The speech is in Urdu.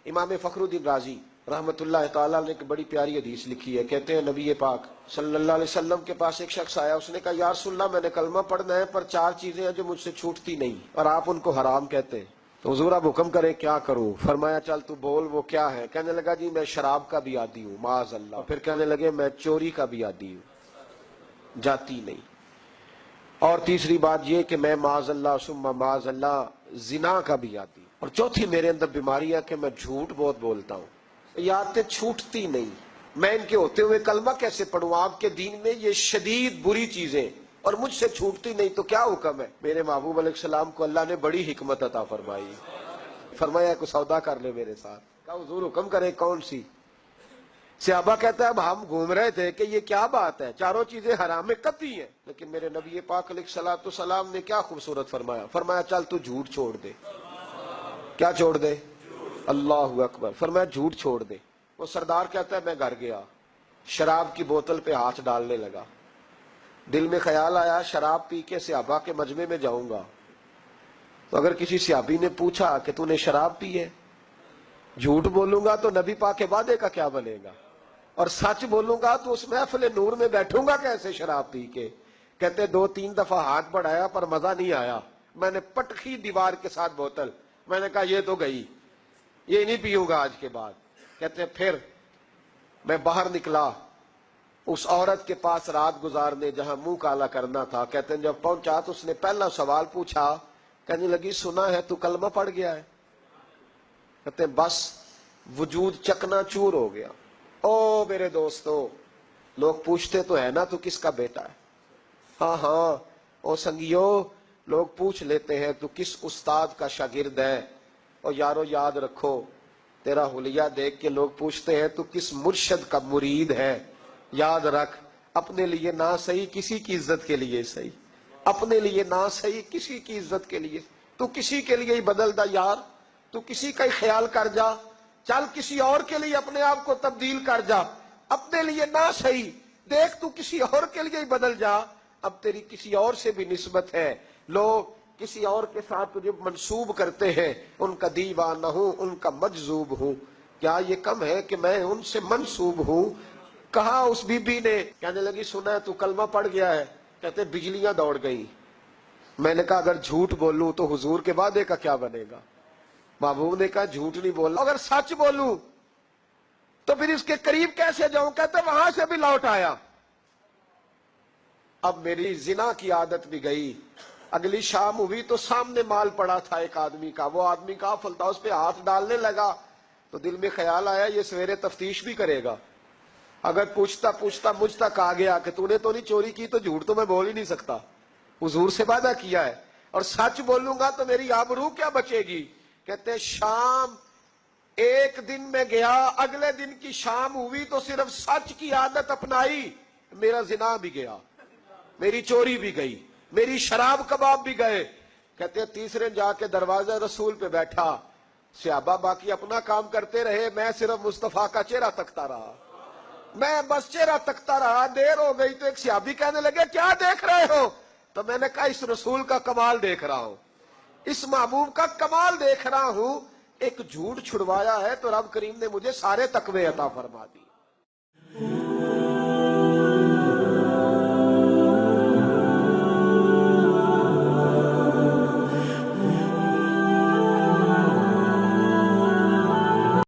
امام فخرالدین رازی رحمت اللہ تعالیٰ نے ایک بڑی پیاری حدیث لکھی ہے. کہتے ہیں نبی پاک صلی اللہ علیہ وسلم کے پاس ایک شخص آیا. اس نے کہا یا رسول اللہ میں نے کلمہ پڑھنا ہے پر 4 چیزیں ہیں جو مجھ سے چھوٹتی نہیں اور آپ ان کو حرام کہتے ہیں. تو حضور آپ حکم کریں کیا کروں؟ فرمایا چل تو بول وہ کیا ہے. کہنے لگا جی میں شراب کا بھی عادی ہوں معاذ اللہ. پھر کہنے لگے میں چوری کا بھی عادی ہوں جاتی نہیں. اور تیسری بات یہ کہ میں معاذ اللہ ثم معاذ اللہ زنا کا بھی عادی ہوں. اور چوتھی میرے اندر بیماری ہے کہ میں جھوٹ بہت بولتا ہوں. یہ عادتیں چھوٹتی نہیں. میں ان کے ہوتے ہوئے کلمہ کیسے پڑھوں؟ آپ کے دین میں یہ شدید بری چیزیں اور مجھ سے چھوٹتی نہیں تو کیا حکم ہے؟ میرے محبوب علیہ السلام کو اللہ نے بڑی حکمت عطا فرمائی. فرمایا کو سودا کر لے میرے ساتھ. کہا حضور حکم کرے کون سی؟ صحابہ کہتا ہے اب ہم گھوم رہے تھے کہ یہ کیا بات ہے، 4 چیزیں حرام قطعی ہیں، لیکن میرے نبی پاک علیہ الصلوۃ والسلام نے کیا خوبصورت فرمایا. فرمایا چل تو جھوٹ چھوڑ دے. کیا چھوڑ دے؟ اللہ اکبر. فرمایا جھوٹ چھوڑ دے. وہ سردار کہتا ہے میں گھر گیا، شراب کی بوتل پہ ہاتھ ڈالنے لگا. دل میں خیال آیا شراب پی کے صحابہ کے مجمع میں جاؤں گا تو اگر کسی صحابی نے پوچھا کہ تو نے شراب پی ہے، جھوٹ بولوں گا تو نبی پاک کے وعدے کا کیا بنے گا، اور سچ بولوں گا تو اس محفل نور میں بیٹھوں گا کیسے شراب پی کے. کہتے 2-3 دفعہ ہاتھ بڑھایا پر مزہ نہیں آیا. میں نے پٹخی دیوار کے ساتھ بوتل، میں نے کہا یہ تو گئی، یہ نہیں پیوں گا آج کے بعد. کہتے پھر میں باہر نکلا اس عورت کے پاس رات گزارنے جہاں منہ کالا کرنا تھا. کہتے ہیں جب پہنچا تو اس نے پہلا سوال پوچھا. کہنے لگی سنا ہے تو کلمہ پڑھ گیا ہے. کہتے ہیں بس وجود چکنا چور ہو گیا. او میرے دوستو، لوگ پوچھتے تو ہے نا تو کس کا بیٹا ہے؟ ہاں ہاں او سنگیو، لوگ پوچھ لیتے ہیں تو کس استاد کا شاگرد ہے. اور یارو یاد رکھو تیرا حلیہ دیکھ کے لوگ پوچھتے ہیں تو کس مرشد کا مرید ہے. یاد رکھ اپنے لیے نہ صحیح کسی کی عزت کے لیے صحیح، اپنے لیے نہ صحیح کسی کی عزت کے لیے. تو کسی کے لیے ہی بدل دا یار، تو کسی کا ہی خیال کر جا. چل کسی اور کے لیے اپنے آپ کو تبدیل کر جا. اپنے لیے نہ صحیح دیکھ تو کسی اور کے لیے ہی بدل جا. اب تیری کسی اور سے بھی نسبت ہے. لوگ کسی اور کے ساتھ تجھے منسوب کرتے ہیں. ان کا دیوانہ ہوں، ان کا مجذوب ہوں. کیا یہ کم ہے کہ میں ان سے منسوب ہوں؟ کہا اس بی بی نے. کہنے لگی سنا ہے تو کلمہ پڑھ گیا ہے. کہتے بجلیاں دوڑ گئی. میں نے کہا اگر جھوٹ بولوں تو حضور کے وعدے کا کیا بنے گا؟ محبوب نے کہا جھوٹ نہیں بولنا، اگر سچ بولوں تو پھر اس کے قریب کیسے جاؤں؟ کہتے وہاں سے بھی لوٹ آیا. اب میری زنا کی عادت بھی گئی. اگلی شام ہوئی تو سامنے مال پڑا تھا ایک آدمی کا. وہ آدمی غافل تھا، اس پہ ہاتھ ڈالنے لگا تو دل میں خیال آیا یہ سویرے تفتیش بھی کرے گا. اگر پوچھتا مجھ تک آ گیا کہ تو نے تو نہیں چوری کی تو جھوٹ تو میں بول ہی نہیں سکتا، حضور سے وعدہ کیا ہے، اور سچ بولوں گا تو میری آبرو کیا بچے گی. کہتے شام ایک دن میں گیا، اگلے دن کی شام ہوئی تو صرف سچ کی عادت اپنائی. میرا زنا بھی گیا، میری چوری بھی گئی، میری شراب کباب بھی گئے. کہتے تیسرے جا کے دروازہ رسول پہ بیٹھا. صحابہ باقی اپنا کام کرتے رہے، میں صرف مصطفیٰ کا چہرہ تکتا رہا. میں بس چہرہ تکتا رہا. دیر ہو گئی تو ایک صحابی کہنے لگے کیا دیکھ رہے ہو؟ تو میں نے کہا اس رسول کا کمال دیکھ رہا ہوں، اس محبوب کا کمال دیکھ رہا ہوں. ایک جھوٹ چھڑوایا ہے تو رب کریم نے مجھے سارے تقوی عطا فرما دی.